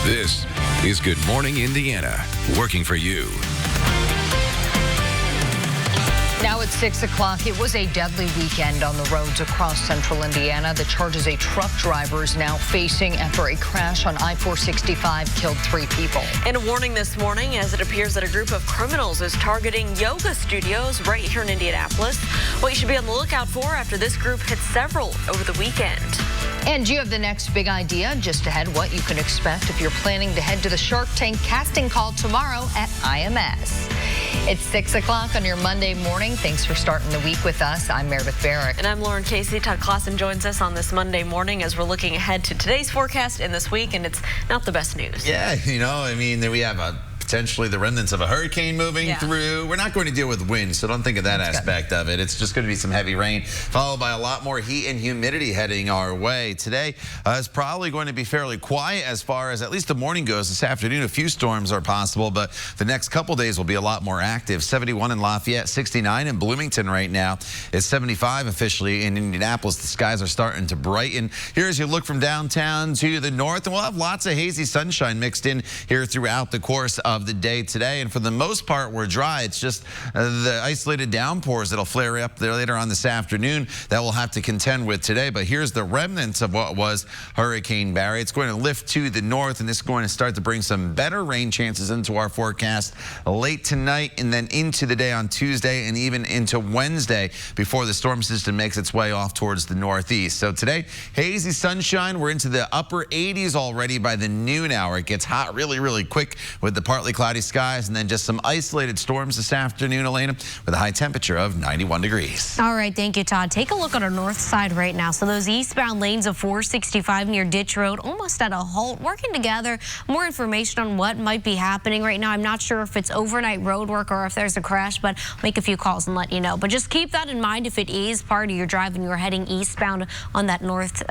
This is Good Morning Indiana, working for you. Now at 6 o'clock, it was a deadly weekend on the roads across central Indiana. The charges a truck driver is now facing after a crash on I-465 killed 3 people. And a warning this morning as it appears that a group of criminals is targeting yoga studios right here in Indianapolis. What you should be on the lookout for after this group hit several over the weekend. And you have the next big idea just ahead, what you can expect if you're planning to head to the Shark Tank casting call tomorrow at IMS. It's 6 o'clock on your Monday morning. Thanks for starting the week with us. I'm Meredith Barrett. And I'm Lauren Casey. Todd Clausen joins us on this Monday morning as we're looking ahead to today's forecast and this week, and it's not the best news. Yeah, we have potentially the remnants of a hurricane moving through. We're not going to deal with wind, so don't think of that aspect of it. It's just going to be some heavy rain, followed by a lot more heat and humidity heading our way. Today is probably going to be fairly quiet as far as at least the morning goes. This afternoon, a few storms are possible, but the next couple days will be a lot more active. 71 in Lafayette, 69 in Bloomington right now. It's 75 officially in Indianapolis. The skies are starting to brighten. Here as you look from downtown to the north, and we'll have lots of hazy sunshine mixed in here throughout the course of the day today, and for the most part we're dry. It's just the isolated downpours that'll flare up there later on this afternoon that we'll have to contend with today. But here's the remnants of what was Hurricane Barry. It's going to lift to the north, and this is going to start to bring some better rain chances into our forecast late tonight and then into the day on Tuesday and even into Wednesday before the storm system makes its way off towards the northeast. So today, hazy sunshine. We're into the upper 80s already by the noon hour. It gets hot really, really quick with the partly cloudy skies, and then just some isolated storms this afternoon, Elena, with a high temperature of 91 degrees. All right, thank you, Todd. Take a look on our north side right now. So those eastbound lanes of 465 near Ditch Road almost at a halt, working together. More information on what might be happening right now. I'm not sure if it's overnight road work or if there's a crash, but I'll make a few calls and let you know. But just keep that in mind if it is part of your drive and you're heading eastbound on that north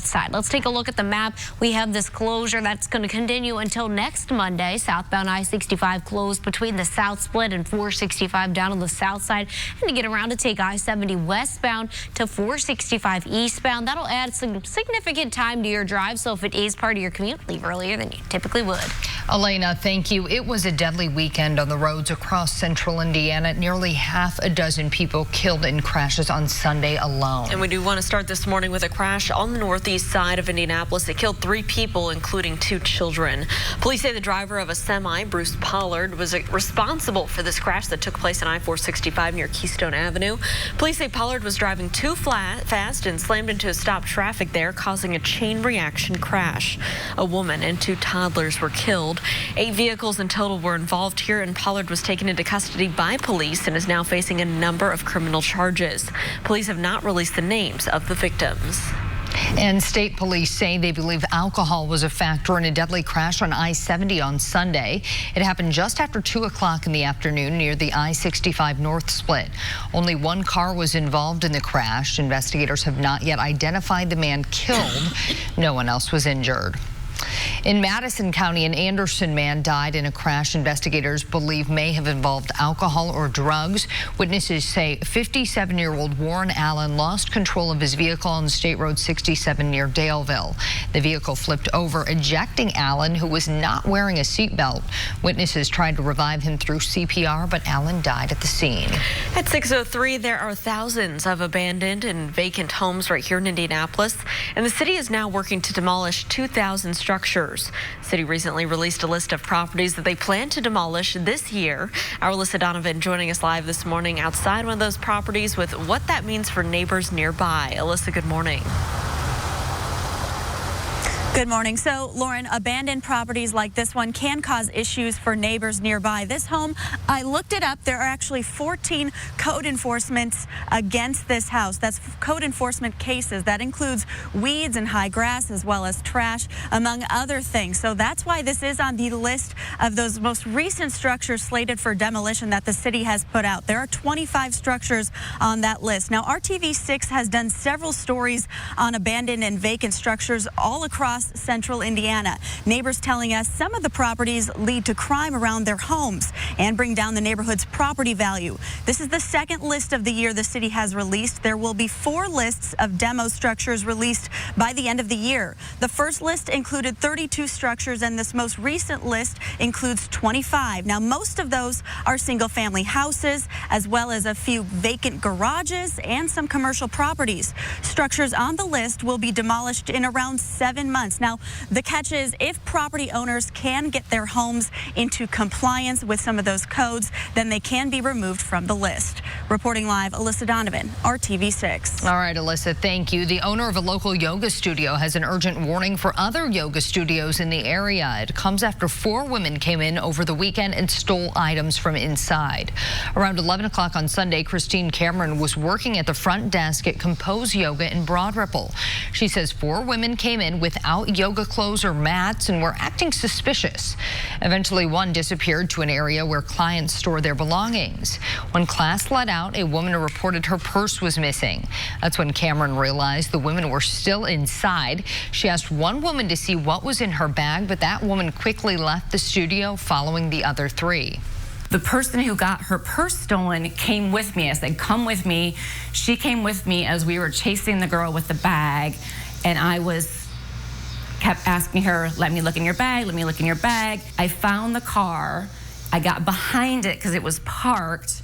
side. Let's take a look at the map. We have this closure that's going to continue until next Monday. Southbound I-65 closed between the south split and 465 down on the south side. And to get around to take I-70 westbound to 465 eastbound, that'll add some significant time to your drive. So if it is part of your commute, leave earlier than you typically would. Elena, thank you. It was a deadly weekend on the roads across central Indiana. Nearly half a dozen people killed in crashes on Sunday alone. And we do want to start this morning with a crash on the northeast side of Indianapolis. It killed 3 people, including 2 children. Police say the driver of a semi, Bruce Pollard, was responsible for this crash that took place on I-465 near Keystone Avenue. Police say Pollard was driving too fast and slammed into a stopped traffic there, causing a chain reaction crash. A woman and 2 toddlers were killed. 8 vehicles in total were involved here, and Pollard was taken into custody by police and is now facing a number of criminal charges. Police have not released the names of the victims. And state police say they believe alcohol was a factor in a deadly crash on I-70 on Sunday. It happened just after 2 o'clock in the afternoon near the I-65 North split. Only 1 car was involved in the crash. Investigators have not yet identified the man killed. No one else was injured. In Madison County, an Anderson man died in a crash investigators believe may have involved alcohol or drugs. Witnesses say 57-year-old Warren Allen lost control of his vehicle on State Road 67 near Daleville. The vehicle flipped over, ejecting Allen, who was not wearing a seatbelt. Witnesses tried to revive him through CPR, but Allen died at the scene. At 6:03, there are thousands of abandoned and vacant homes right here in Indianapolis, and the city is now working to demolish 2,000 structures. City recently released a list of properties that they plan to demolish this year. Our Alyssa Donovan joining us live this morning outside one of those properties with what that means for neighbors nearby. Alyssa, good morning. Good morning. So, Lauren, abandoned properties like this one can cause issues for neighbors nearby. This home, I looked it up. There are actually 14 code enforcements against this house. That's code enforcement cases. That includes weeds and high grass as well as trash, among other things. So that's why this is on the list of those most recent structures slated for demolition that the city has put out. There are 25 structures on that list. Now, RTV6 has done several stories on abandoned and vacant structures all across across central Indiana. Neighbors telling us some of the properties lead to crime around their homes and bring down the neighborhood's property value. This is the second list of the year the city has released. There will be 4 lists of demo structures released by the end of the year. The first list included 32 structures, and this most recent list includes 25. Now, most of those are single-family houses, as well as a few vacant garages and some commercial properties. Structures on the list will be demolished in around 7 months. Now, the catch is if property owners can get their homes into compliance with some of those codes, then they can be removed from the list. Reporting live, Alyssa Donovan, RTV6. All right, Alyssa, thank you. The owner of a local yoga studio has an urgent warning for other yoga studios in the area. It comes after 4 women came in over the weekend and stole items from inside. Around 11 o'clock on Sunday, Christine Cameron was working at the front desk at Compose Yoga in Broad Ripple. She says 4 women came in without yoga clothes or mats and were acting suspicious. Eventually, one disappeared to an area where clients store their belongings. When class let out, a woman reported her purse was missing. That's when Cameron realized the women were still inside. She asked one woman to see what was in her bag, but that woman quickly left the studio following the other 3. The person who got her purse stolen came with me. I said, come with me. She came with me as we were chasing the girl with the bag, and I kept asking her, let me look in your bag, let me look in your bag. I found the car. I got behind it because it was parked,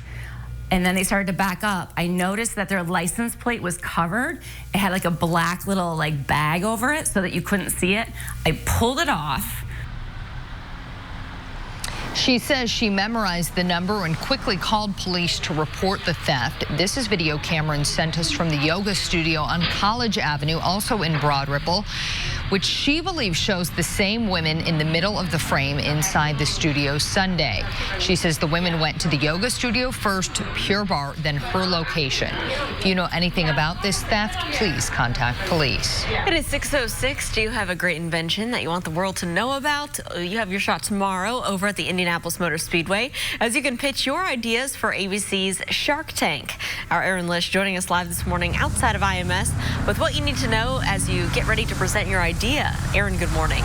and then they started to back up. I noticed that their license plate was covered. It had like a black little bag over it so that you couldn't see it. I pulled it off. She says she memorized the number and quickly called police to report the theft. This is video Cameron sent us from the yoga studio on College Avenue, also in Broad Ripple, which she believes shows the same women in the middle of the frame inside the studio Sunday. She says the women went to the yoga studio first, Pure Barre, then her location. If you know anything about this theft, please contact police. It is 6:06. Do you have a great invention that you want the world to know about? You have your shot tomorrow over at the Indianapolis Motor Speedway, as you can pitch your ideas for ABC's Shark Tank. Our Aaron Lish joining us live this morning outside of IMS with what you need to know as you get ready to present your idea. Aaron, good morning.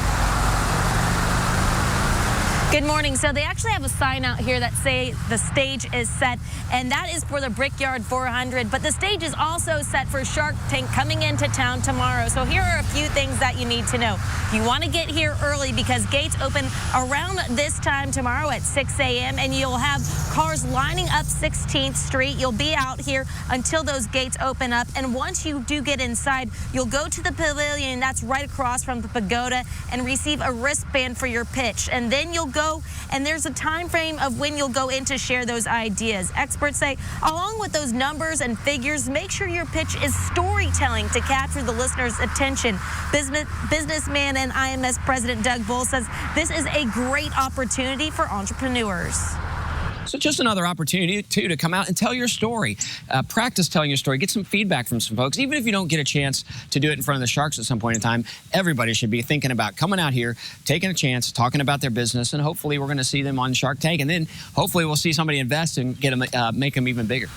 Good morning. So they actually have a sign out here that say the stage is set, and that is for the Brickyard 400. But the stage is also set for Shark Tank coming into town tomorrow. So here are a few things that you need to know. You want to get here early because gates open around this time tomorrow at 6 a.m. and you'll have cars lining up 16th Street. You'll be out here until those gates open up. And once you do get inside, you'll go to the pavilion that's right across from the pagoda and receive a wristband for your pitch. And then you'll go, and there's a time frame of when you'll go in to share those ideas. Experts say, along with those numbers and figures, make sure your pitch is storytelling to capture the listener's attention. Businessman and IMS President Doug Bull says this is a great opportunity for entrepreneurs. So just another opportunity, too, to come out and tell your story. Practice telling your story. Get some feedback from some folks. Even if you don't get a chance to do it in front of the Sharks at some point in time, everybody should be thinking about coming out here, taking a chance, talking about their business, and hopefully we're going to see them on Shark Tank. And then hopefully we'll see somebody invest and get them, make them even bigger.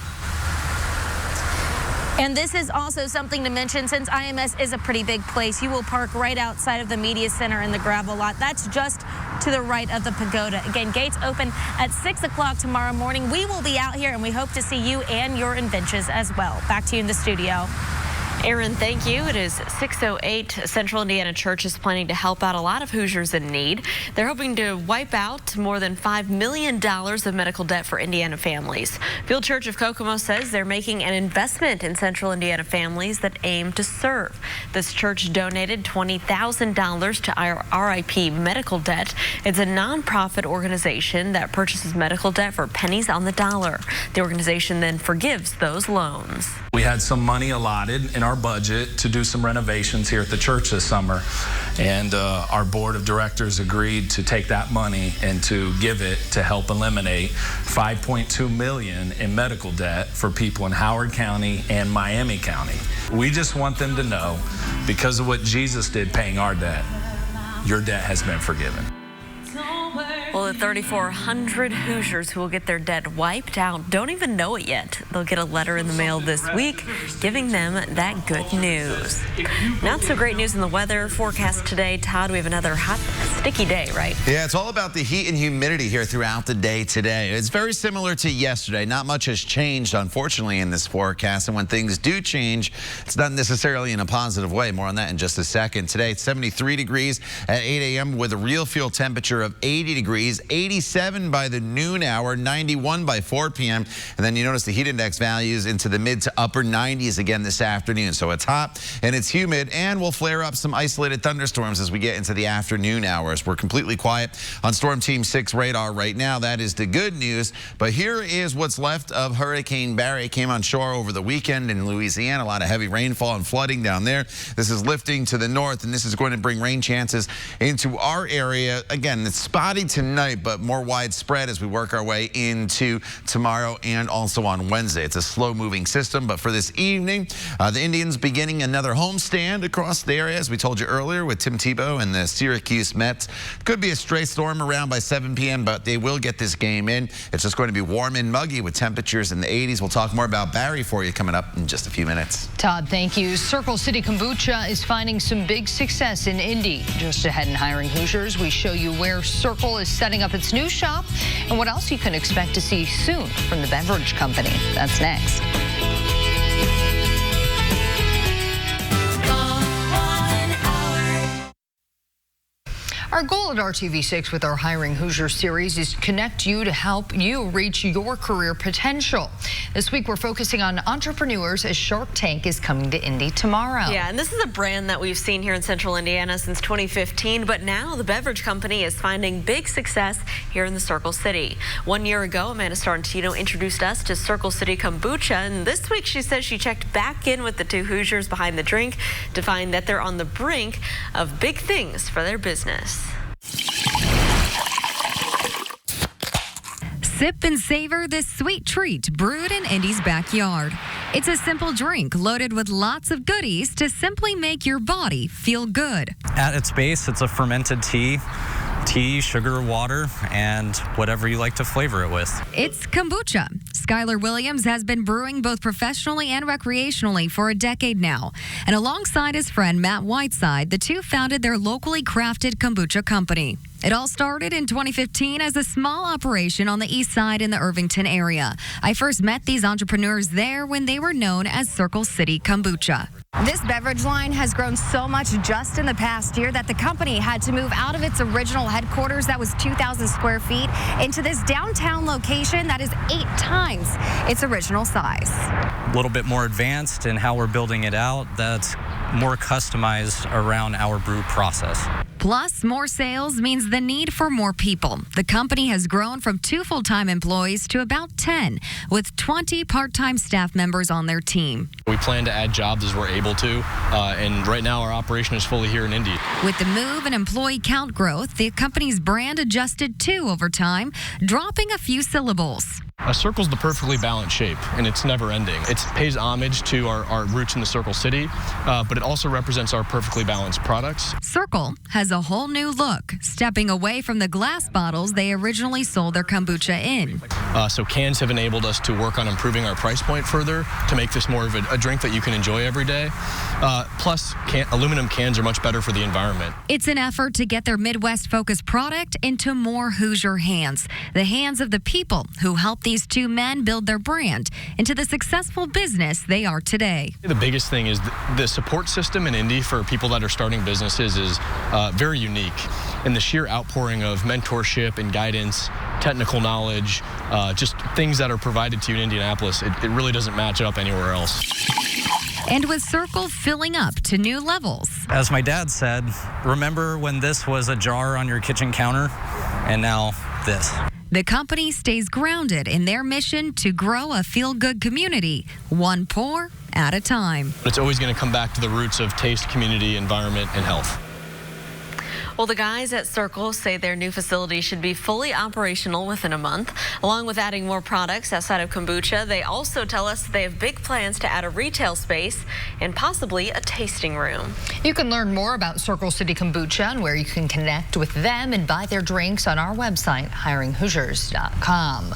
And this is also something to mention, since IMS is a pretty big place. You will park right outside of the media center in the gravel lot. That's just to the right of the pagoda. Again, gates open at 6 o'clock tomorrow morning. We will be out here, and we hope to see you and your inventions as well. Back to you in the studio. Aaron, thank you. It is 6:08. Central Indiana Church is planning to help out a lot of Hoosiers in need. They're hoping to wipe out more than $5 million of medical debt for Indiana families. Field Church of Kokomo says they're making an investment in Central Indiana families that aim to serve. This church donated $20,000 to our RIP Medical Debt. It's a nonprofit organization that purchases medical debt for pennies on the dollar. The organization then forgives those loans. We had some money allotted in our budget to do some renovations here at the church this summer, and our board of directors agreed to take that money and to give it to help eliminate $5.2 million in medical debt for people in Howard County and Miami County. We just want them to know, because of what Jesus did paying our debt, your debt has been forgiven. Well, the 3,400 Hoosiers who will get their debt wiped out don't even know it yet. They'll get a letter in the mail this week giving them that good news. Not so great news in the weather forecast today. Todd, we have another hot, sticky day, right? Yeah, it's all about the heat and humidity here throughout the day today. It's very similar to yesterday. Not much has changed, unfortunately, in this forecast. And when things do change, it's not necessarily in a positive way. More on that in just a second. Today, it's 73 degrees at 8 a.m. with a real feel temperature of 80 degrees, 87 by the noon hour, 91 by 4 p.m. And then you notice the heat index values into the mid to upper 90s again this afternoon. So it's hot and it's humid, and we'll flare up some isolated thunderstorms as we get into the afternoon hours. We're completely quiet on Storm Team 6 radar right now. That is the good news. But here is what's left of Hurricane Barry. It came on shore over the weekend in Louisiana. A lot of heavy rainfall and flooding down there. This is lifting to the north, and this is going to bring rain chances into our area. Again, it's spotty tonight, but more widespread as we work our way into tomorrow and also on Wednesday. It's a slow-moving system, but for this evening, the Indians beginning another homestand across the area, as we told you earlier, with Tim Tebow and the Syracuse Mets. Could be a stray storm around by 7 p.m., but they will get this game in. It's just going to be warm and muggy with temperatures in the 80s. We'll talk more about Barry for you coming up in just a few minutes. Todd, thank you. Circle City Kombucha is finding some big success in Indy. Just ahead in Hiring Hoosiers, we show you where Circle is setting up its new shop and what else you can expect to see soon from the beverage company. That's next. Our goal at RTV6 with our Hiring Hoosier series is to connect you to help you reach your career potential. This week, we're focusing on entrepreneurs as Shark Tank is coming to Indy tomorrow. Yeah, and this is a brand that we've seen here in Central Indiana since 2015, but now the beverage company is finding big success here in the Circle City. 1 year ago, Amanda Starantino introduced us to Circle City Kombucha, and this week she says she checked back in with the two Hoosiers behind the drink to find that they're on the brink of big things for their business. Sip and savor this sweet treat brewed in Indy's backyard. It's a simple drink loaded with lots of goodies to simply make your body feel good. At its base, it's a fermented tea, sugar, water, and whatever you like to flavor it with. It's kombucha. Skylar Williams has been brewing both professionally and recreationally for a decade now. And alongside his friend Matt Whiteside, the two founded their locally crafted kombucha company. It all started in 2015 as a small operation on the east side in the Irvington area. I first met these entrepreneurs there when they were known as Circle City Kombucha. This beverage line has grown so much just in the past year that the company had to move out of its original headquarters that was 2,000 square feet into this downtown location that is 8 times its original size. A little bit more advanced in how we're building it out. That's more customized around our brew process. Plus, more sales means the need for more people. The company has grown from 2 full-time employees to about 10, with 20 part-time staff members on their team. We plan to add jobs as we're able to, and right now our operation is fully here in Indy. With the move and employee count growth, the company's brand adjusted too over time, dropping a few syllables. A circle's the perfectly balanced shape, and it's never ending. It pays homage to our roots in the Circle City, but it also represents our perfectly balanced products. Circle has a whole new look, stepping away from the glass bottles they originally sold their kombucha in. So cans have enabled us to work on improving our price point further to make this more of a drink that you can enjoy every day. Plus, aluminum cans are much better for the environment. It's an effort to get their Midwest-focused product into more Hoosier hands, the hands of the people who helped these two men build their brand into the successful business they are today. The biggest thing is the support system in Indy for people that are starting businesses is very unique. And the sheer outpouring of mentorship and guidance, technical knowledge, just things that are provided to you in Indianapolis, it really doesn't match up anywhere else. And with Circle filling up to new levels. As my dad said, remember when this was a jar on your kitchen counter, and now this. The company stays grounded in their mission to grow a feel-good community, one pour at a time. It's always going to come back to the roots of taste, community, environment, and health. Well, the guys at Circle say their new facility should be fully operational within a month. Along with adding more products outside of kombucha, they also tell us they have big plans to add a retail space and possibly a tasting room. You can learn more about Circle City Kombucha and where you can connect with them and buy their drinks on our website, hiringhoosiers.com.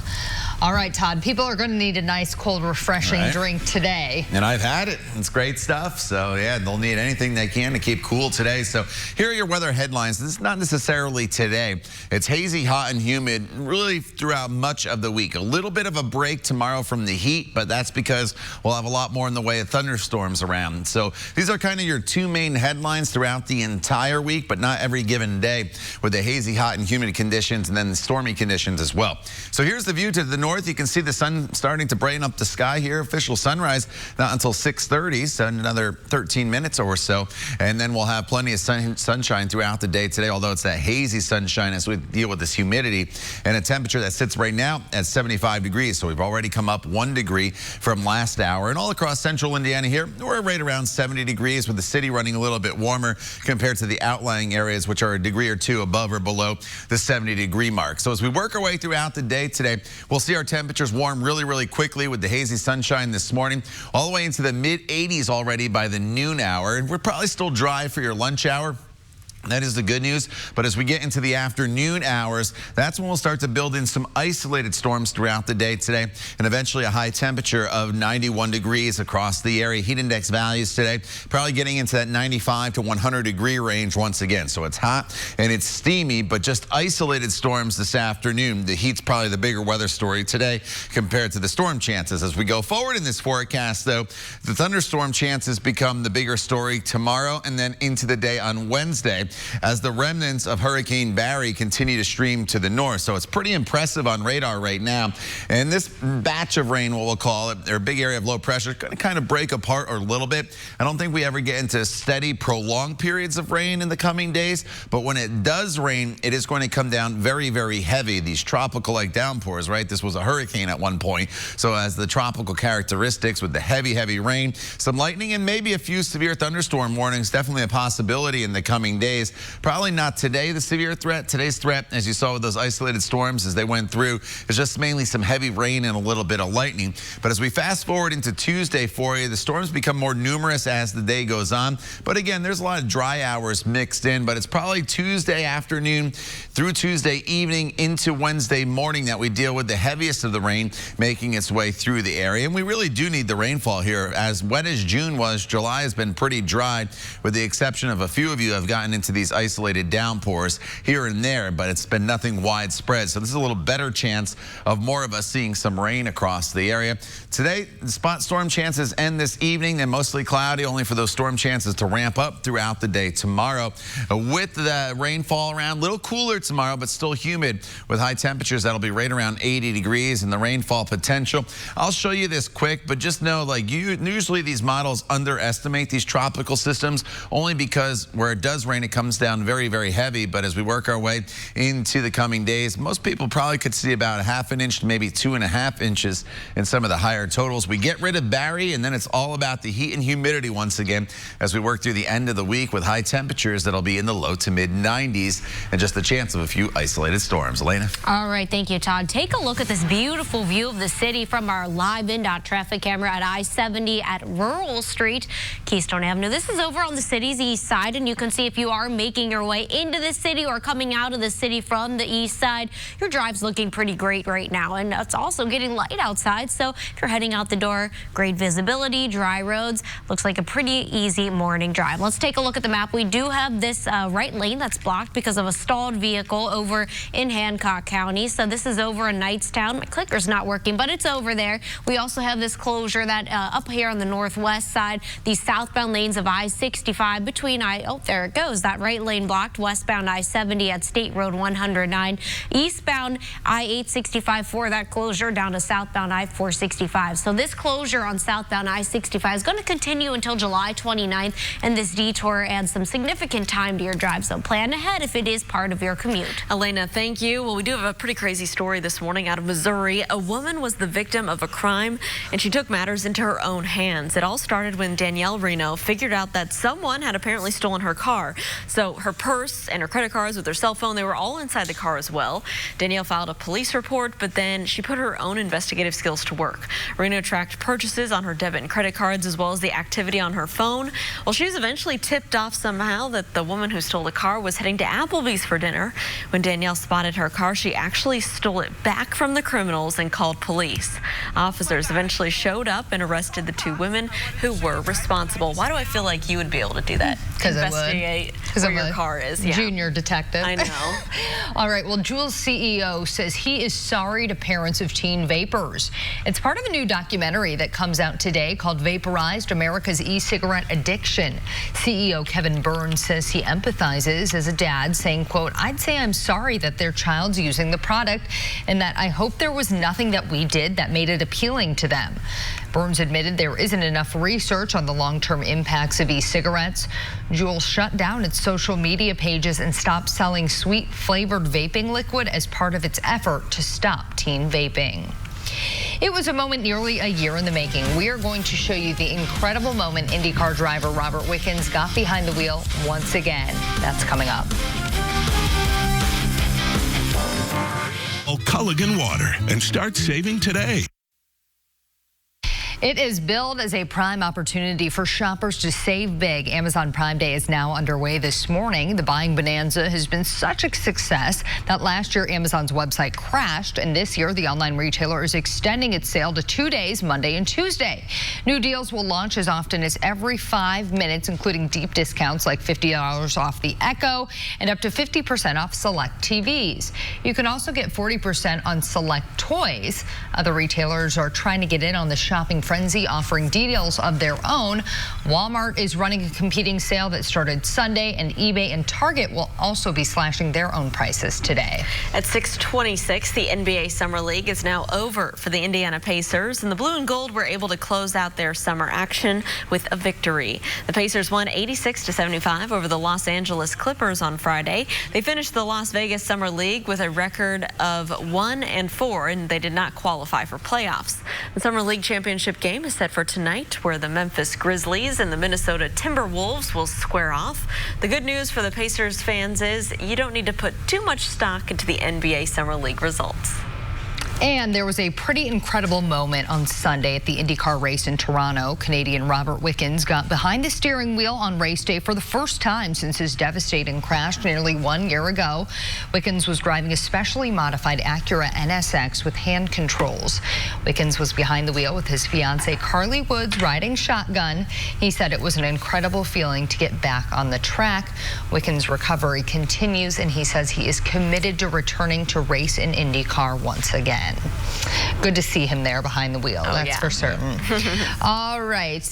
All right, Todd, people are going to need a nice, cold, refreshing drink today. And I've had it. It's great stuff. So, yeah, they'll need anything they can to keep cool today. So here are your weather headlines. This is not necessarily today. It's hazy, hot, and humid really throughout much of the week. A little bit of a break tomorrow from the heat, but that's because we'll have a lot more in the way of thunderstorms around. So these are kind of your two main headlines throughout the entire week, but not every given day, with the hazy, hot, and humid conditions and then the stormy conditions as well. So here's the view to the north. You can see the sun starting to brighten up the sky here. Official sunrise not until 6:30, so another 13 minutes or so. And then we'll have plenty of sunshine throughout the day today, although it's that hazy sunshine as we deal with this humidity and a temperature that sits right now at 75 degrees. So we've already come up 1 degree from last hour. And all across central Indiana here, we're right around 70 degrees, with the city running a little bit warmer compared to the outlying areas, which are a degree or two above or below the 70-degree mark. So as we work our way throughout the day today, we'll see our temperatures warm really quickly with the hazy sunshine this morning, all the way into the mid-80s already by the noon hour. And we're probably still dry for your lunch hour. That is the good news. But as we get into the afternoon hours, that's when we'll start to build in some isolated storms throughout the day today, and eventually a high temperature of 91 degrees across the area. Heat index values today probably getting into that 95 to 100 degree range once again. So it's hot and it's steamy, but just isolated storms this afternoon. The heat's probably the bigger weather story today compared to the storm chances. As we go forward in this forecast, though, the thunderstorm chances become the bigger story tomorrow and then into the day on Wednesday, as the remnants of Hurricane Barry continue to stream to the north. So it's pretty impressive on radar right now. And this batch of rain, what we'll call it, or a big area of low pressure, going to kind of break apart a little bit. I don't think we ever get into steady, prolonged periods of rain in the coming days. But when it does rain, it is going to come down very heavy. These tropical-like downpours, right? This was a hurricane at one point. So as the tropical characteristics with the heavy rain, some lightning, and maybe a few severe thunderstorm warnings, definitely a possibility in the coming days. Probably not today, the severe threat. Today's threat, as you saw with those isolated storms as they went through, is just mainly some heavy rain and a little bit of lightning. But as we fast forward into Tuesday for you, the storms become more numerous as the day goes on. But again, there's a lot of dry hours mixed in, but it's probably Tuesday afternoon through Tuesday evening into Wednesday morning that we deal with the heaviest of the rain making its way through the area. And we really do need the rainfall here. As wet as June was, July has been pretty dry, with the exception of a few of you have gotten into these isolated downpours here and there, but it's been nothing widespread. So this is a little better chance of more of us seeing some rain across the area. Today, the spot storm chances end this evening and mostly cloudy, only for those storm chances to ramp up throughout the day tomorrow. With the rainfall around, a little cooler tomorrow, but still humid with high temperatures that'll be right around 80 degrees and the rainfall potential. I'll show you this quick, but just know, like, usually these models underestimate these tropical systems only because where it does rain, it comes down very heavy. But as we work our way into the coming days, most people probably could see about 1/2 inch to maybe 2.5 inches in some of the higher totals. We get rid of Barry, and then it's all about the heat and humidity once again as we work through the end of the week with high temperatures that'll be in the low to mid 90s and just the chance of a few isolated storms. Elena? All right, thank you, Todd. Take a look at this beautiful view of the city from our live INDOT traffic camera at I-70 at Rural Street, Keystone Avenue. This is over on the city's east side, and you can see if you are making your way into the city or coming out of the city from the east side, your drive's looking pretty great right now. And it's also getting light outside, so if you're heading out the door, great visibility, dry roads. Looks like a pretty easy morning drive. Let's take a look at the map. We do have this right lane that's blocked because of a stalled vehicle over in Hancock County. So this is over in Knightstown. My clicker's not working, but it's over there. We also have this closure that up here on the northwest side, these southbound lanes of I-65 between oh, there it goes. That right lane blocked, westbound I-70 at State Road 109. Eastbound I-865 for that closure down to southbound I-465. So this closure on southbound I-65 is going to continue until July 29th, and this detour adds some significant time to your drive. So plan ahead if it is part of your commute. Elena, thank you. Well, we do have a pretty crazy story this morning out of Missouri. A woman was the victim of a crime, and she took matters into her own hands. It all started when Danielle Reno figured out that someone had apparently stolen her car. So her purse and her credit cards with her cell phone, they were all inside the car as well. Danielle filed a police report, but then she put her own investigative skills to work. Reno tracked purchases on her debit and credit cards as well as the activity on her phone. Well, she was eventually tipped off somehow that the woman who stole the car was heading to Applebee's for dinner. When Danielle spotted her car, she actually stole it back from the criminals and called police. Officers eventually showed up and arrested the two women who were responsible. Why do I feel like you would be able to do that? Because I would. Investigate where your car is. Yeah. Junior detective. I know. All right. Well, Juul's CEO says he is sorry to parents of teen vapors. It's part of a new documentary that comes out today called Vaporized, America's E-Cigarette Addiction. CEO Kevin Burns says he empathizes as a dad, saying, quote, "I'd say I'm sorry that their child's using the product and that I hope there was nothing that we did that made it appealing to them." Burns admitted there isn't enough research on the long-term impacts of e-cigarettes. Juul shut down its social media pages and stopped selling sweet flavored vaping liquid as part of its effort to stop teen vaping. It was a moment nearly a year in the making. We are going to show you the incredible moment IndyCar driver Robert Wickens got behind the wheel once again. That's coming up. Culligan Water and start saving today. It is billed as a prime opportunity for shoppers to save big. Amazon Prime Day is now underway this morning. The buying bonanza has been such a success that last year Amazon's website crashed, and this year the online retailer is extending its sale to 2 days, Monday and Tuesday. New deals will launch as often as every 5 minutes, including deep discounts like $50 off the Echo and up to 50% off select TVs. You can also get 40% on select toys. Other retailers are trying to get in on the shopping frenzy, offering deals of their own. Walmart is running a competing sale that started Sunday, and eBay and Target will also be slashing their own prices today. At 6:26, the NBA Summer League is now over for the Indiana Pacers, and the Blue and Gold were able to close out their summer action with a victory. The Pacers won 86-75 over the Los Angeles Clippers on Friday. They finished the Las Vegas Summer League with a record of 1-4, and they did not qualify for playoffs. The Summer League championship game is set for tonight, where the Memphis Grizzlies and the Minnesota Timberwolves will square off. The good news for the Pacers fans is you don't need to put too much stock into the NBA Summer League results. And there was a pretty incredible moment on Sunday at the IndyCar race in Toronto. Canadian Robert Wickens got behind the steering wheel on race day for the first time since his devastating crash nearly 1 year ago. Wickens was driving a specially modified Acura NSX with hand controls. Wickens was behind the wheel with his fiancée Carly Woods riding shotgun. He said it was an incredible feeling to get back on the track. Wickens' recovery continues, and he says he is committed to returning to race in IndyCar once again. Good to see him there behind the wheel, that's for certain. All right,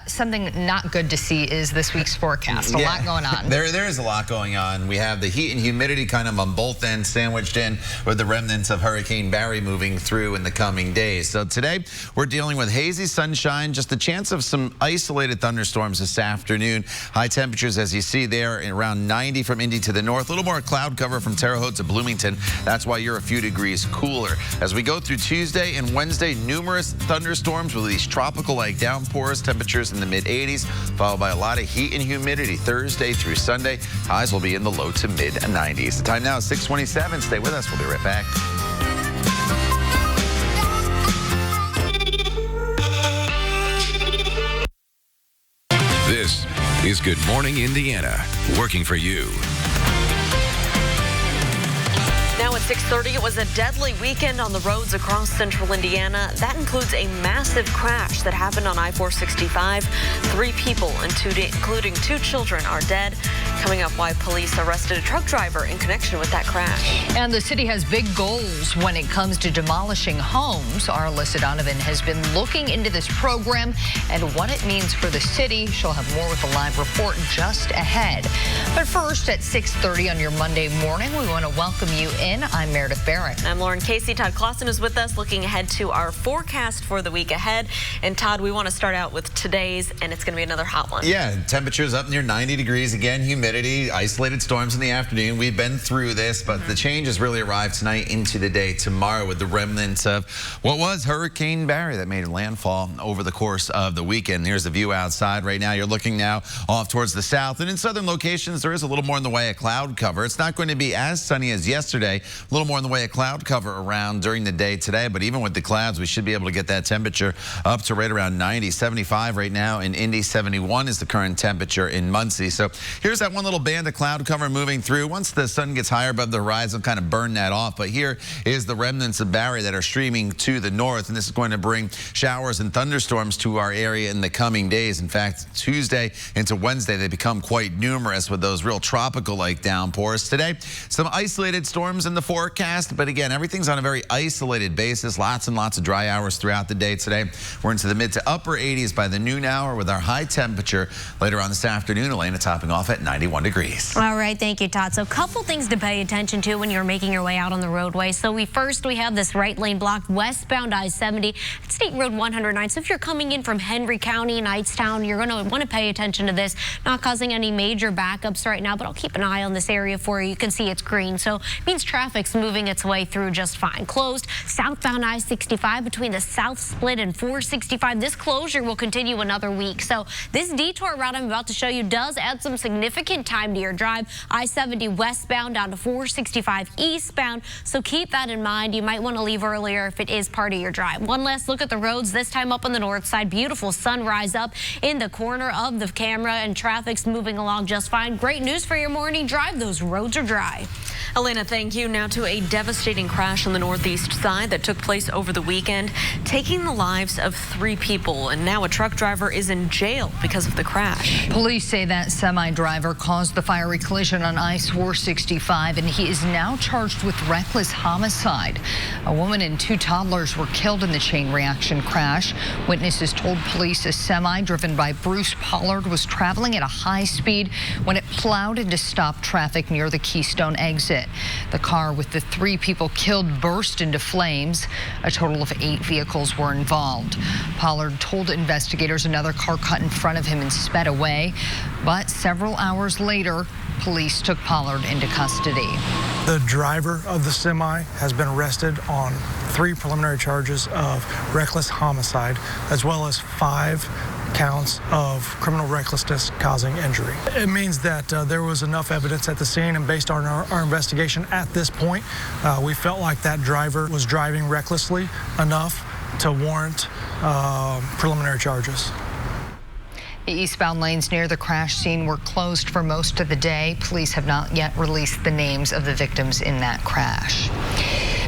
something not good to see is this week's forecast. A lot going on. There is a lot going on. We have the heat and humidity kind of on both ends sandwiched in with the remnants of Hurricane Barry moving through in the coming days. So today we're dealing with hazy sunshine, just a chance of some isolated thunderstorms this afternoon. High temperatures, as you see there, around 90 from Indy to the north. A little more cloud cover from Terre Haute to Bloomington. That's why you're a few degrees cooler. As we go through Tuesday and Wednesday, numerous thunderstorms with these tropical-like downpours, temperatures in the mid-80s, followed by a lot of heat and humidity Thursday through Sunday. Highs will be in the low to mid-90s. The time now is 6:27. Stay with us. We'll be right back. This is Good Morning Indiana, working for you. Now at 6:30, it was a deadly weekend on the roads across central Indiana. That includes a massive crash that happened on I-465. 3 people, including 2 children, are dead. Coming up, why police arrested a truck driver in connection with that crash. And the city has big goals when it comes to demolishing homes. Our Alyssa Donovan has been looking into this program and what it means for the city. She'll have more with a live report just ahead. But first, at 6:30 on your Monday morning, we want to welcome you in. I'm Meredith Barrett. And I'm Lauren Casey. Todd Clausen is with us, looking ahead to our forecast for the week ahead. And Todd, we want to start out with today's, and it's going to be another hot one. Yeah, temperatures up near 90 degrees again, humidity humidity, isolated storms in the afternoon. We've been through this, but the changes really arrived tonight into the day tomorrow with the remnants of what was Hurricane Barry that made landfall over the course of the weekend. Here's the view outside right now. You're looking now off towards the south, and in southern locations, there is a little more in the way of cloud cover. It's not going to be as sunny as yesterday. A little more in the way of cloud cover around during the day today, but even with the clouds, we should be able to get that temperature up to right around 90, 75 right now in Indy. 71 is the current temperature in Muncie. So here's that one little band of cloud cover moving through. Once the sun gets higher above the horizon, kind of burn that off. But here is the remnants of Barry that are streaming to the north, and this is going to bring showers and thunderstorms to our area in the coming days. In fact, Tuesday into Wednesday, they become quite numerous with those real tropical-like downpours. Today, some isolated storms in the forecast, but again, everything's on a very isolated basis. Lots and lots of dry hours throughout the day today. We're into the mid to upper 80s by the noon hour with our high temperature later on this afternoon. Elena topping off at 91 degrees. All right, thank you, Todd. So a couple things to pay attention to when you're making your way out on the roadway. So we have this right lane blocked westbound I-70 at State Road 109. So if you're coming in from Henry County, Knightstown, you're going to want to pay attention to this. Not causing any major backups right now, but I'll keep an eye on this area for you. You can see it's green, so it means traffic's moving its way through just fine. Closed southbound I-65 between the South Split and 465. This closure will continue another week. So this detour route I'm about to show you does add some significant time to your drive. I-70 westbound down to 465 eastbound. So keep that in mind. You might want to leave earlier if it is part of your drive. One last look at the roads, this time up on the north side. Beautiful sunrise up in the corner of the camera, and traffic's moving along just fine. Great news for your morning drive. Those roads are dry. Elena, thank you. Now to a devastating crash on the northeast side that took place over the weekend, taking the lives of 3 people. And now a truck driver is in jail because of the crash. Police say that semi-driver caused the fiery collision on I-465, and he is now charged with reckless homicide. A woman and 2 toddlers were killed in the chain reaction crash. Witnesses told police a semi driven by Bruce Pollard was traveling at a high speed when it plowed into stop traffic near the Keystone exit. The car with the 3 people killed burst into flames. A total of 8 vehicles were involved. Pollard told investigators another car cut in front of him and sped away, but several hours later, police took Pollard into custody. The driver of the semi has been arrested on 3 preliminary charges of reckless homicide, as well as 5 counts of criminal recklessness causing injury. It means that there was enough evidence at the scene, and based on our investigation at this point, we felt like that driver was driving recklessly enough to warrant preliminary charges. The eastbound lanes near the crash scene were closed for most of the day. Police have not yet released the names of the victims in that crash.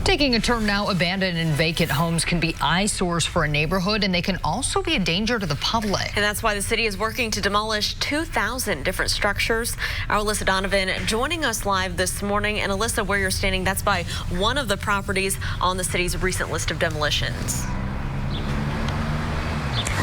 Taking a turn now, abandoned and vacant homes can be eyesores for a neighborhood, and they can also be a danger to the public. And that's why the city is working to demolish 2,000 different structures. Our Alyssa Donovan joining us live this morning. And Alyssa, where you're standing, that's by one of the properties on the city's recent list of demolitions.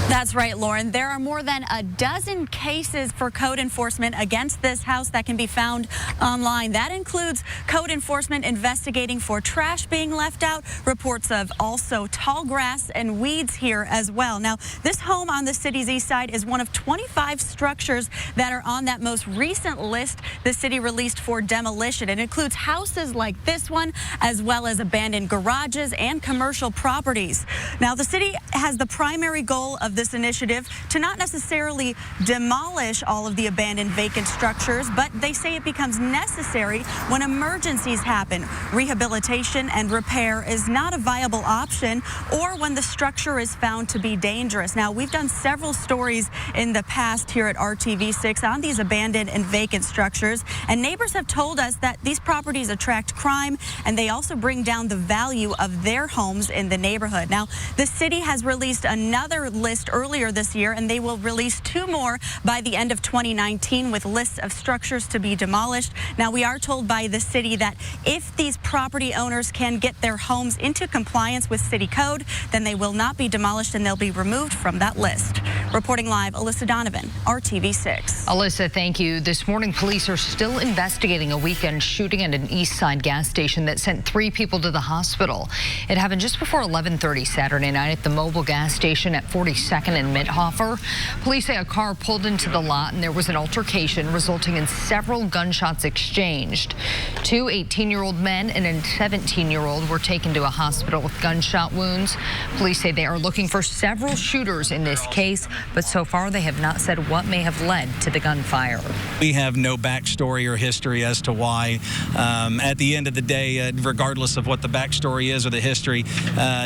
That's right, Lauren. There are more than a dozen cases for code enforcement against this house that can be found online. That includes code enforcement investigating for trash being left out, reports of also tall grass and weeds here as well. Now, this home on the city's east side is one of 25 structures that are on that most recent list the city released for demolition. It includes houses like this one, as well as abandoned garages and commercial properties. Now, the city has the primary goal of this initiative to not necessarily demolish all of the abandoned vacant structures, but they say it becomes necessary when emergencies happen. Rehabilitation and repair is not a viable option, or when the structure is found to be dangerous. Now, we've done several stories in the past here at RTV6 on these abandoned and vacant structures, and neighbors have told us that these properties attract crime, and they also bring down the value of their homes in the neighborhood. Now, the city has released another list earlier this year, and they will release 2 more by the end of 2019 with lists of structures to be demolished. Now, we are told by the city that if these property owners can get their homes into compliance with city code, then they will not be demolished and they'll be removed from that list. Reporting live, Alyssa Donovan, RTV6. Alyssa, thank you. This morning, police are still investigating a weekend shooting at an East Side gas station that sent 3 people to the hospital. It happened just before 11:30 Saturday night at the Mobil gas station at 42nd and Mithofer. Police say a car pulled into the lot and there was an altercation resulting in several gunshots exchanged. 2 18-year-old men and a 17-year-old were taken to a hospital with gunshot wounds. Police say they are looking for several shooters in this case, but so far they have not said what may have led to the gunfire. We have no backstory or history as to why. At the end of the day, regardless of what the backstory is or the history,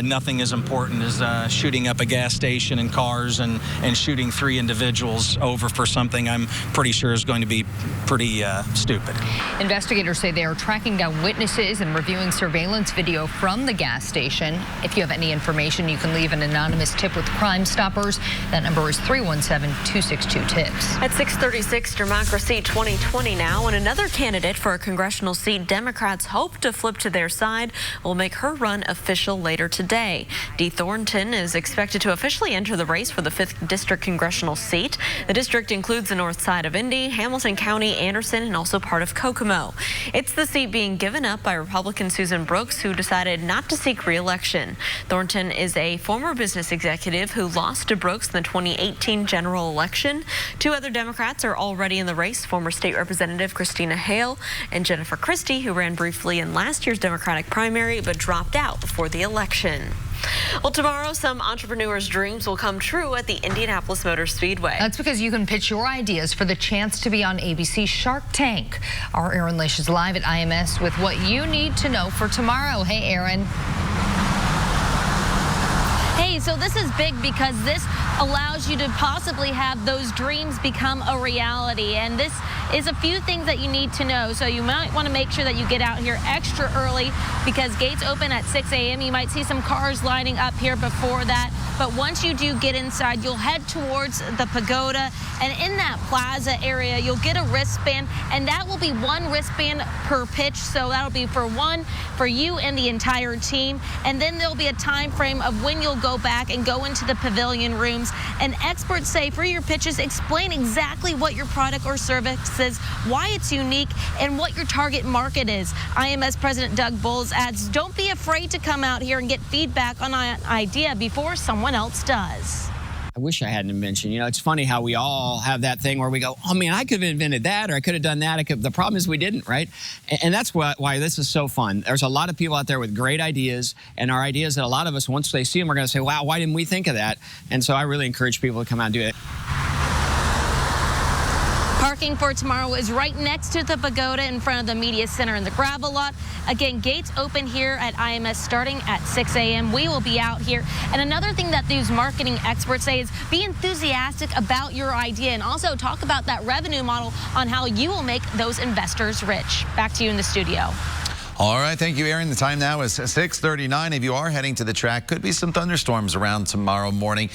nothing as important as shooting up a gas station and cars and shooting 3 individuals over for something I'm pretty sure is going to be pretty stupid. Investigators say they are tracking down witnesses and reviewing surveillance video from the gas station. If you have any information, you can leave an anonymous tip with Crime Stoppers. That number is 317-262-TIPS. At 6:36, Democracy 2020 now, and another candidate for a congressional seat Democrats hope to flip to their side will make her run official later today. Dee Thornton is expected to officially enter the race for the 5th District congressional seat. The district includes the north side of Indy, Hamilton County, Anderson, and also part of Kokomo. It's the seat being given up by Republican Susan Brooks, who decided not to seek re-election. Thornton is a former business executive who lost to Brooks in the 2018 general election. 2 other Democrats are already in the race, former state representative Christina Hale and Jennifer Christie, who ran briefly in last year's Democratic primary but dropped out before the election. Well, tomorrow, some entrepreneurs' dreams will come true at the Indianapolis Motor Speedway. That's because you can pitch your ideas for the chance to be on ABC's Shark Tank. Our Aaron Lish is live at IMS with what you need to know for tomorrow. Hey, Aaron. Hey, so this is big because this allows you to possibly have those dreams become a reality. And this is a few things that you need to know. So you might want to make sure that you get out here extra early because gates open at 6 a.m. You might see some cars lining up here before that. But once you do get inside, you'll head towards the pagoda. And in that plaza area, you'll get a wristband. And that will be 1 wristband per pitch. So that'll be for you and the entire team. And then there'll be a time frame of when you'll go back and go into the pavilion rooms. And experts say for your pitches, explain exactly what your product or service is, why it's unique, and what your target market is. IMS President Doug Bowles adds, don't be afraid to come out here and get feedback on an idea before someone else does. I wish I hadn't mentioned, it's funny how we all have that thing where we go, oh man, I could have invented that, or I could have done that. The problem is we didn't, right? And that's why this is so fun. There's a lot of people out there with great ideas, and our ideas that a lot of us, once they see them, are going to say, wow, why didn't we think of that? And so I really encourage people to come out and do it. Parking for tomorrow is right next to the pagoda in front of the media center and the gravel lot. Again, gates open here at IMS starting at 6 a.m. We will be out here. And another thing that these marketing experts say is be enthusiastic about your idea and also talk about that revenue model on how you will make those investors rich. Back to you in the studio. All right, thank you, Aaron. The time now is 6:39. If you are heading to the track, could be some thunderstorms around tomorrow morning.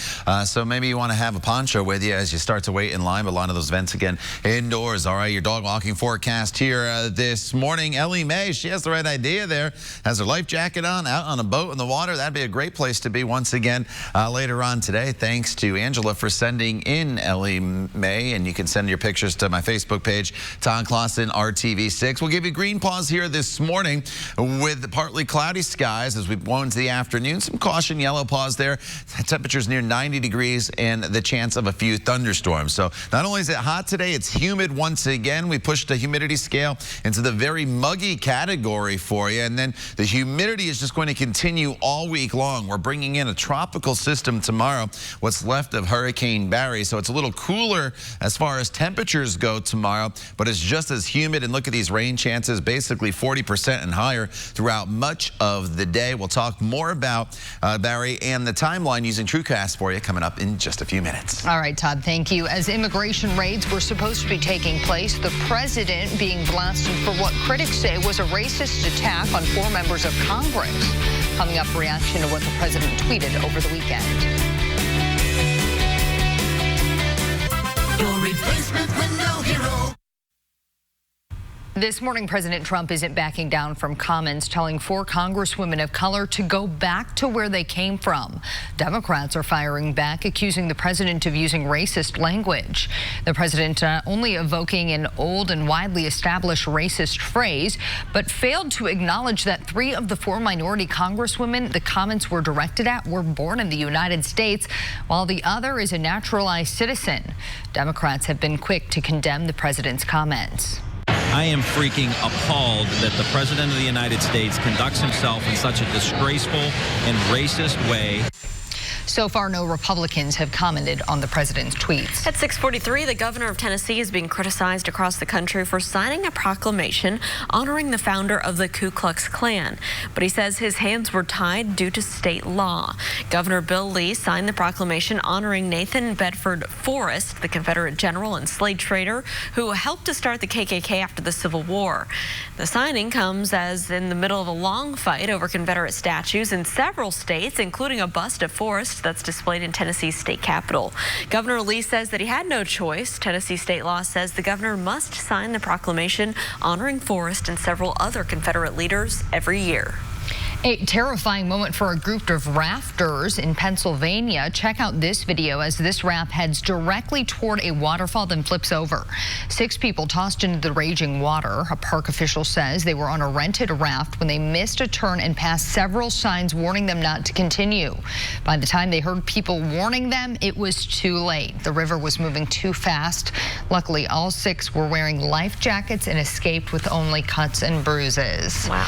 So maybe you want to have a poncho with you as you start to wait in line. But a lot of those events, again, indoors. All right, your dog walking forecast here this morning. Ellie Mae, she has the right idea there. Has her life jacket on, out on a boat in the water. That'd be a great place to be once again later on today. Thanks to Angela for sending in Ellie Mae. And you can send your pictures to my Facebook page, Todd Clausen, RTV6. We'll give you green pause here this morning with partly cloudy skies as we go into the afternoon. Some caution, yellow pause there. Temperatures near 90 degrees and the chance of a few thunderstorms. So not only is it hot today, it's humid once again. We pushed the humidity scale into the very muggy category for you. And then the humidity is just going to continue all week long. We're bringing in a tropical system tomorrow, what's left of Hurricane Barry. So it's a little cooler as far as temperatures go tomorrow, but it's just as humid. And look at these rain chances, basically 40% and higher throughout much of the day. We'll talk more about Barry and the timeline using TrueCast for you coming up in just a few minutes. All right, Todd, thank you. As immigration raids were supposed to be taking place, the president being blasted for what critics say was a racist attack on 4 members of Congress. Coming up, reaction to what the president tweeted over the weekend. Your replacement window hero. This morning, President Trump isn't backing down from comments telling 4 congresswomen of color to go back to where they came from. Democrats are firing back, accusing the president of using racist language. The president only evoking an old and widely established racist phrase, but failed to acknowledge that 3 of the 4 minority congresswomen the comments were directed at were born in the United States, while the other is a naturalized citizen. Democrats have been quick to condemn the president's comments. I am freaking appalled that the President of the United States conducts himself in such a disgraceful and racist way. So far, no Republicans have commented on the president's tweets. At 6:43, the governor of Tennessee is being criticized across the country for signing a proclamation honoring the founder of the Ku Klux Klan. But he says his hands were tied due to state law. Governor Bill Lee signed the proclamation honoring Nathan Bedford Forrest, the Confederate general and slave trader who helped to start the KKK after the Civil War. The signing comes as in the middle of a long fight over Confederate statues in several states, including a bust of Forrest that's displayed in Tennessee's state capitol. Governor Lee says that he had no choice. Tennessee state law says the governor must sign the proclamation honoring Forrest and several other Confederate leaders every year. A terrifying moment for a group of rafters in Pennsylvania. Check out this video as this raft heads directly toward a waterfall, then flips over. 6 people tossed into the raging water. A park official says they were on a rented raft when they missed a turn and passed several signs warning them not to continue. By the time they heard people warning them, it was too late. The river was moving too fast. Luckily, all 6 were wearing life jackets and escaped with only cuts and bruises. Wow.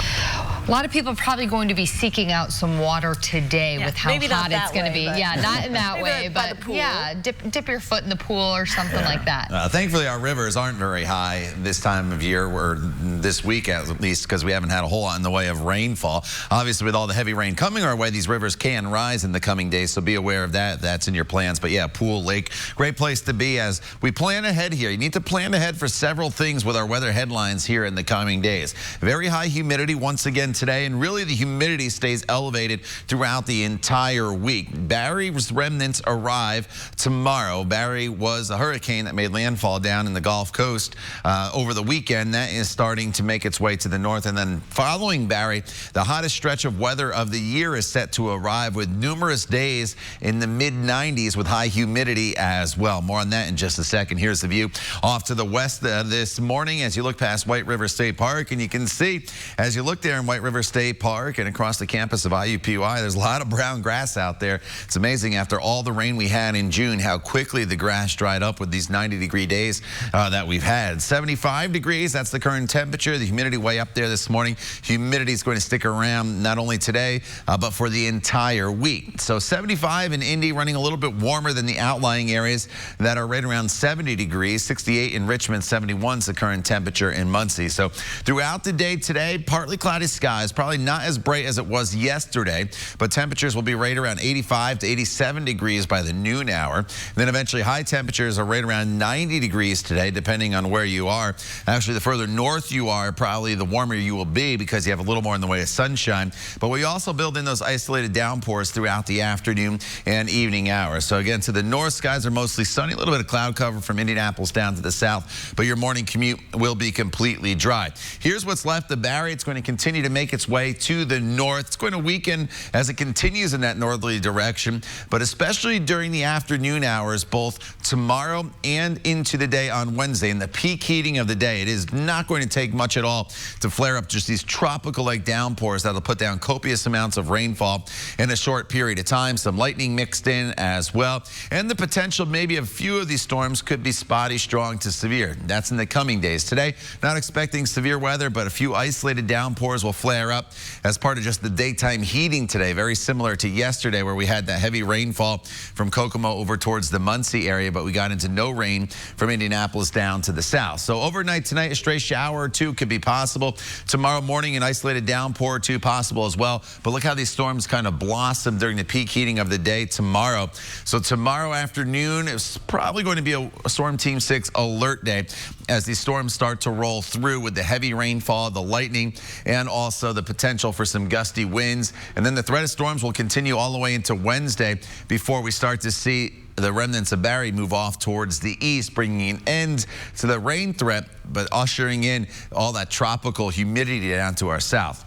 A lot of people are probably going to be seeking out some water today with how hot it's going to be. Yeah, not in that way, but yeah, dip your foot in the pool or something like that. Thankfully, our rivers aren't very high this time of year, or this week at least, because we haven't had a whole lot in the way of rainfall. Obviously, with all the heavy rain coming our way, these rivers can rise in the coming days, so be aware of that. That's in your plans. But yeah, pool, lake, great place to be as we plan ahead here. You need to plan ahead for several things with our weather headlines here in the coming days. Very high humidity once again today, and really the humidity stays elevated throughout the entire week. Barry's remnants arrive tomorrow. Barry was a hurricane that made landfall down in the Gulf Coast over the weekend. That is starting to make its way to the north. And then following Barry, the hottest stretch of weather of the year is set to arrive with numerous days in the mid-90s with high humidity as well. More on that in just a second. Here's the view off to the west this morning as you look past White River State Park. And you can see as you look there in White River State Park and across the campus of IUPUI, there's a lot of brown grass out there. It's amazing after all the rain we had in June, how quickly the grass dried up with these 90-degree days that we've had. 75 degrees, that's the current temperature. The humidity way up there this morning. Humidity is going to stick around not only today, but for the entire week. So 75 in Indy, running a little bit warmer than the outlying areas that are right around 70 degrees. 68 in Richmond, 71 is the current temperature in Muncie. So throughout the day today, partly cloudy skies, probably not as bright as it was yesterday, but temperatures will be right around 85 to 87 degrees by the noon hour. And then eventually high temperatures are right around 90 degrees today, depending on where you are. Actually, the further north you are, probably the warmer you will be because you have a little more in the way of sunshine. But we also build in those isolated downpours throughout the afternoon and evening hours. So again, to the north, skies are mostly sunny, a little bit of cloud cover from Indianapolis down to the south, but your morning commute will be completely dry. Here's what's left of Barry. It's going to continue to make its way to the north. It's going to weaken as it continues in that northerly direction, but especially during the afternoon hours, both tomorrow and into the day on Wednesday. In the peak heating of the day, it is not going to take much at all to flare up just these tropical-like downpours that'll put down copious amounts of rainfall in a short period of time. Some lightning mixed in as well, and the potential maybe a few of these storms could be spotty, strong to severe. That's in the coming days. Today, not expecting severe weather, but a few isolated downpours will flare up as part of just the daytime heating today. Very similar to yesterday where we had that heavy rainfall from Kokomo over towards the Muncie area, but we got into no rain from Indianapolis down to the south. So overnight tonight, a stray shower or two could be possible. Tomorrow morning, an isolated downpour or two possible as well. But look how these storms kind of blossom during the peak heating of the day tomorrow. So tomorrow afternoon is probably going to be a Storm Team 6 alert day as these storms start to roll through with the heavy rainfall, the lightning, and also also the potential for some gusty winds. And then the threat of storms will continue all the way into Wednesday before we start to see the remnants of Barry move off towards the east, bringing an end to the rain threat, but ushering in all that tropical humidity down to our south.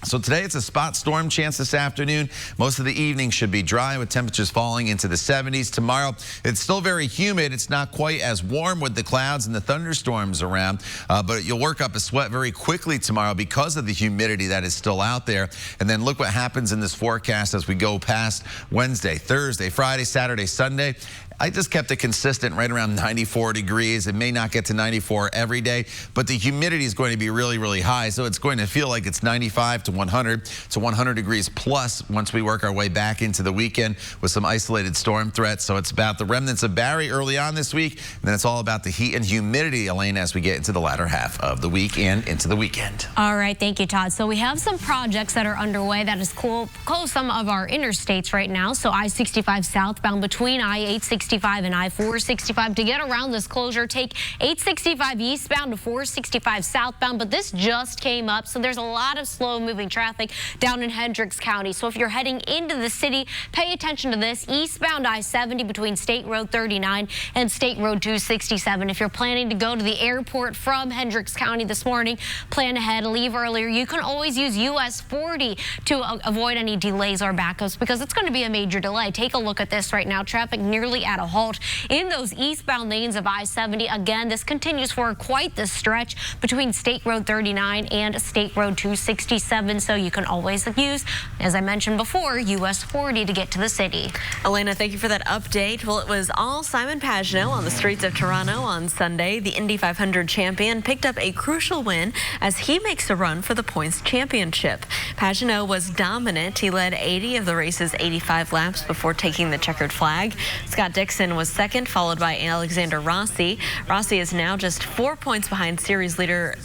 So today it's a spot storm chance this afternoon. Most of the evening should be dry with temperatures falling into the 70s. Tomorrow it's still very humid. It's not quite as warm with the clouds and the thunderstorms around, but you'll work up a sweat very quickly tomorrow because of the humidity that is still out there. And then look what happens in this forecast as we go past Wednesday, Thursday, Friday, Saturday, Sunday. I just kept it consistent right around 94 degrees. It may not get to 94 every day, but the humidity is going to be really, really high. So it's going to feel like it's 95 to 100 degrees plus once we work our way back into the weekend with some isolated storm threats. So it's about the remnants of Barry early on this week, and then it's all about the heat and humidity, Elaine, as we get into the latter half of the week and into the weekend. All right, thank you, Todd. So we have some projects that are underway that is close some of our interstates right now. So I-65 southbound between I-865 and I-465. To get around this closure, take 865 eastbound to 465 southbound, but this just came up, so there's a lot of slow-moving traffic down in Hendricks County. So if you're heading into the city, pay attention to this. Eastbound I-70 between State Road 39 and State Road 267. If you're planning to go to the airport from Hendricks County this morning, plan ahead, leave earlier. You can always use US 40 to avoid any delays or backups because it's going to be a major delay. Take a look at this right now. Traffic nearly at a halt in those eastbound lanes of I-70. Again, this continues for quite the stretch between State Road 39 and State Road 267. So you can always use, as I mentioned before, US 40 to get to the city. Elena, thank you for that update. Well, it was all Simon Pagenaud on the streets of Toronto on Sunday. The Indy 500 champion picked up a crucial win as he makes a run for the points championship. Pagenaud was dominant. He led 80 of the race's 85 laps before taking the checkered flag. Scott Dixon was second, followed by Alexander Rossi. Rossi is now just 4 points behind series leader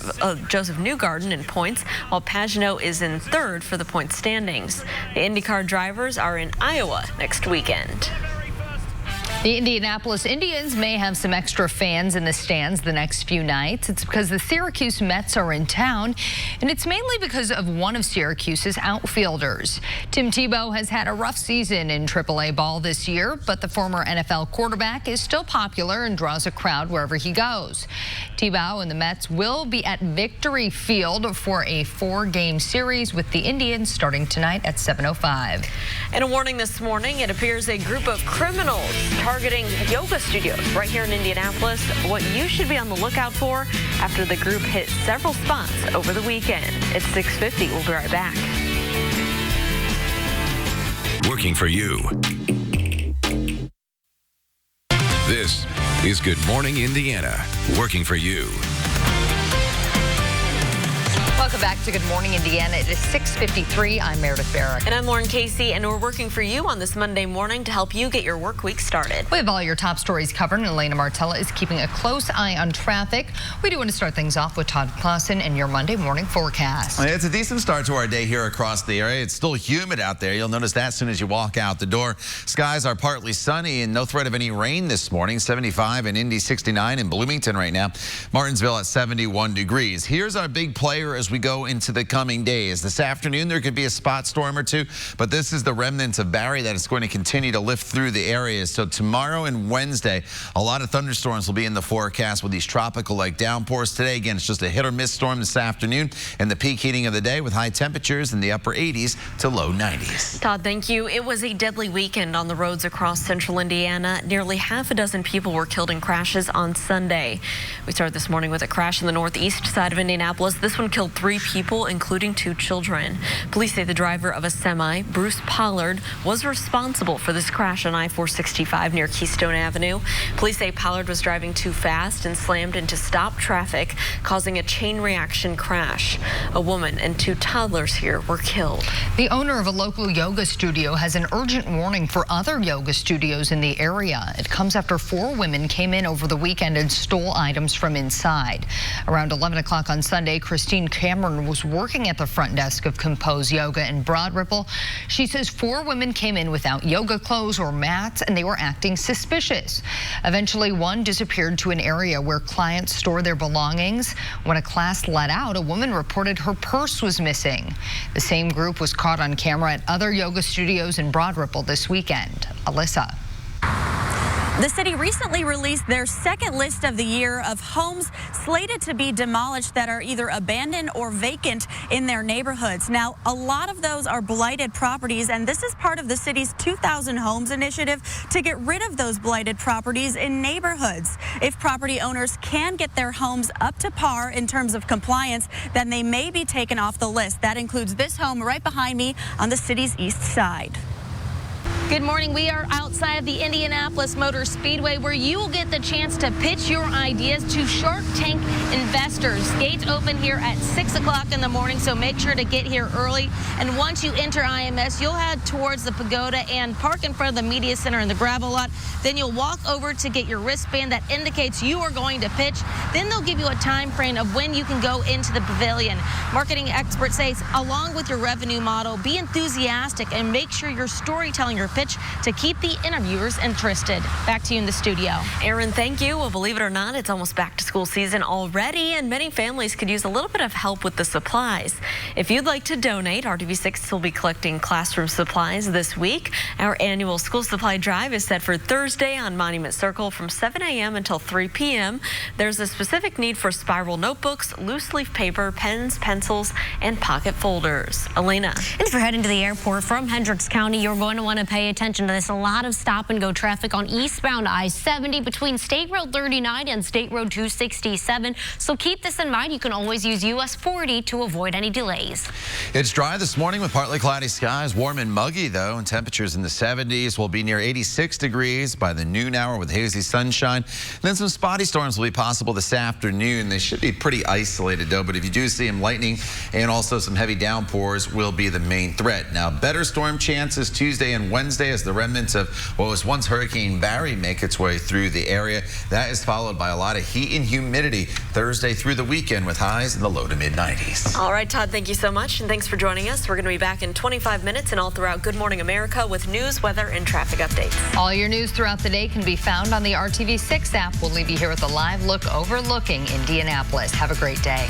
Joseph Newgarden in points, while Pagenaud is in third for the point standings. The IndyCar drivers are in Iowa next weekend. The Indianapolis Indians may have some extra fans in the stands the next few nights. It's because the Syracuse Mets are in town, and it's mainly because of one of Syracuse's outfielders. Tim Tebow has had a rough season in AAA ball this year, but the former NFL quarterback is still popular and draws a crowd wherever he goes. Tebow and the Mets will be at Victory Field for a 4-game series with the Indians starting tonight at 7:05. In a warning this morning, it appears a group of criminals targeting yoga studios right here in Indianapolis. What you should be on the lookout for after the group hit several spots over the weekend. It's 6:50. We'll be right back. Working for you. This is Good Morning Indiana. Working for you. Welcome back to Good Morning Indiana. It is 6:53. I'm Meredith Barrick. And I'm Lauren Casey, and we're working for you on this Monday morning to help you get your work week started. We have all your top stories covered, and Elena Martella is keeping a close eye on traffic. We do want to start things off with Todd Clausen and your Monday morning forecast. It's a decent start to our day here across the area. It's still humid out there. You'll notice that as soon as you walk out the door. Skies are partly sunny and no threat of any rain this morning. 75 in Indy, 69 in Bloomington right now. Martinsville at 71 degrees. Here's our big player as we go into the coming days. This afternoon, there could be a spot storm or two, but this is the remnants of Barry that is going to continue to lift through the areas. So tomorrow and Wednesday, a lot of thunderstorms will be in the forecast with these tropical-like downpours. Today, again, it's just a hit or miss storm this afternoon, and the peak heating of the day with high temperatures in the upper 80s to low 90s. Todd, thank you. It was a deadly weekend on the roads across central Indiana. Nearly half a dozen people were killed in crashes on Sunday. We started this morning with a crash in the northeast side of Indianapolis. This one killed 3 people, including 2 children. Police say the driver of a semi, Bruce Pollard, was responsible for this crash on I-465 near Keystone Avenue. Police say Pollard was driving too fast and slammed into stop traffic, causing a chain reaction crash. A woman and 2 toddlers here were killed. The owner of a local yoga studio has an urgent warning for other yoga studios in the area. It comes after 4 women came in over the weekend and stole items from inside. Around 11 o'clock on Sunday, Christine Cameron was working at the front desk of Compose Yoga in Broad Ripple. She says 4 women came in without yoga clothes or mats, and they were acting suspicious. Eventually, one disappeared to an area where clients store their belongings. When a class let out, a woman reported her purse was missing. The same group was caught on camera at other yoga studios in Broad Ripple this weekend. Alyssa. The city recently released their second list of the year of homes slated to be demolished that are either abandoned or vacant in their neighborhoods. Now, a lot of those are blighted properties, and this is part of the city's 2,000 Homes initiative to get rid of those blighted properties in neighborhoods. If property owners can get their homes up to par in terms of compliance, then they may be taken off the list. That includes this home right behind me on the city's east side. Good morning. We are outside of the Indianapolis Motor Speedway, where you will get the chance to pitch your ideas to Shark Tank investors. Gates open here at 6 o'clock in the morning, so make sure to get here early. And once you enter IMS, you'll head towards the pagoda and park in front of the media center in the gravel lot. Then you'll walk over to get your wristband that indicates you are going to pitch. Then they'll give you a time frame of when you can go into the pavilion. Marketing experts say, along with your revenue model, be enthusiastic and make sure you're storytelling your pitch to keep the interviewers interested. Back to you in the studio. Erin, thank you. Well, believe it or not, it's almost back to school season already, and many families could use a little bit of help with the supplies. If you'd like to donate, RTV6 will be collecting classroom supplies this week. Our annual school supply drive is set for Thursday on Monument Circle from 7 a.m. until 3 p.m. There's a specific need for spiral notebooks, loose leaf paper, pens, pencils, and pocket folders. Elena. And if you're heading to the airport from Hendricks County, you're going to want to pay attention to this. A lot of stop and go traffic on eastbound I-70 between State Road 39 and State Road 267. So keep this in mind. You can always use US 40 to avoid any delays. It's dry this morning with partly cloudy skies. Warm and muggy, though, and temperatures in the 70s. Will be near 86 degrees by the noon hour with hazy sunshine. And then some spotty storms will be possible this afternoon. They should be pretty isolated, though, but if you do see them, lightning and also some heavy downpours will be the main threat. Now, better storm chances Tuesday and Wednesday as the remnants of what was once Hurricane Barry make its way through the area. That is followed by a lot of heat and humidity Thursday through the weekend with highs in the low to mid 90s. All right, Todd, thank you so much, and thanks for joining us. We're going to be back in 25 minutes and all throughout Good Morning America with news, weather, and traffic updates. All your news throughout the day can be found on the RTV6 app. We'll leave you here with a live look overlooking Indianapolis. Have a great day.